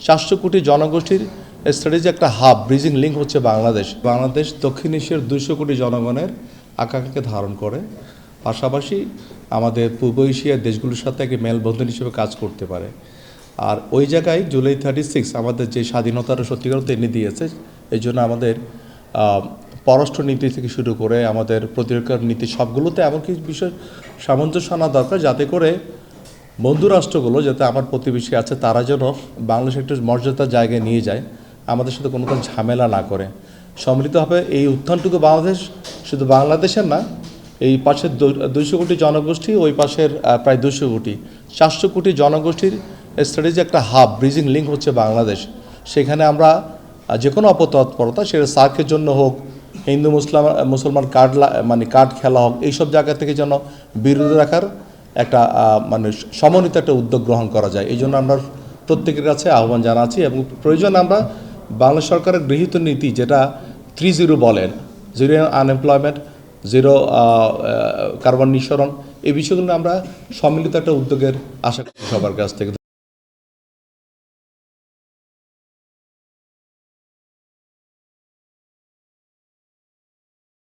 400 কোটি জনগোষ্ঠীর স্ট্র্যাটেজি একটা হাব ব্রিজিং লিঙ্ক হচ্ছে বাংলাদেশ দক্ষিণ এশিয়ার 200 কোটি জনগণের আকাঙ্ক্ষাকে ধারণ করে, পাশাপাশি আমাদের পূর্ব এশিয়ার দেশগুলোর সাথে একটা মেলবন্ধন হিসেবে কাজ করতে পারে। আর ওই জায়গায় জুলাই 36 আমাদের যে স্বাধীনতাটা সত্যিকার অর্থে এনে দিয়েছে, এই জন্য আমাদের পররাষ্ট্র নীতি থেকে শুরু করে আমাদের প্রতিরক্ষা নীতি সবগুলোতে এমন কিছু বিষয় সামঞ্জস্য আনা দরকার, যাতে করে বন্ধু রাষ্ট্রগুলো, যাতে আমার প্রতিবেশী আছে, তারা যেন বাংলাদেশ একটু মর্যাদার জায়গায় নিয়ে যায়, আমাদের সাথে কোনো ঝামেলা না করে। সম্মিলিতভাবে এই উত্থানটুকু বাংলাদেশ, শুধু বাংলাদেশের না, এই পাশের 200 কোটি জনগোষ্ঠী, ওই পাশের প্রায় 200 কোটি 400 কোটি জনগোষ্ঠীর স্ট্র্যাটেজি একটা হাব ব্রিজিং লিঙ্ক হচ্ছে বাংলাদেশ। সেখানে আমরা যে কোনো অপতৎপরতা, সেটা সার্কের জন্য হোক, হিন্দু মুসলমান কার্ড খেলা হোক, এইসব জায়গা থেকে যেন বিরত রাখার একটা সমন্বিত একটা উদ্যোগ গ্রহণ করা যায়। এই জন্য আমরা প্রত্যেকের কাছে আহ্বান জানাচ্ছি, এবং প্রয়োজন আমরা বাংলা সরকারের গৃহীত নীতি, যেটা 3-0 বলেন, 0 আনএমপ্লয়মেন্ট, 0 কার্বন নিঃসরণ, এই বিষয়গুলো আমরা সম্মিলিত একটা উদ্যোগের আশা করি সবার কাছ থেকে।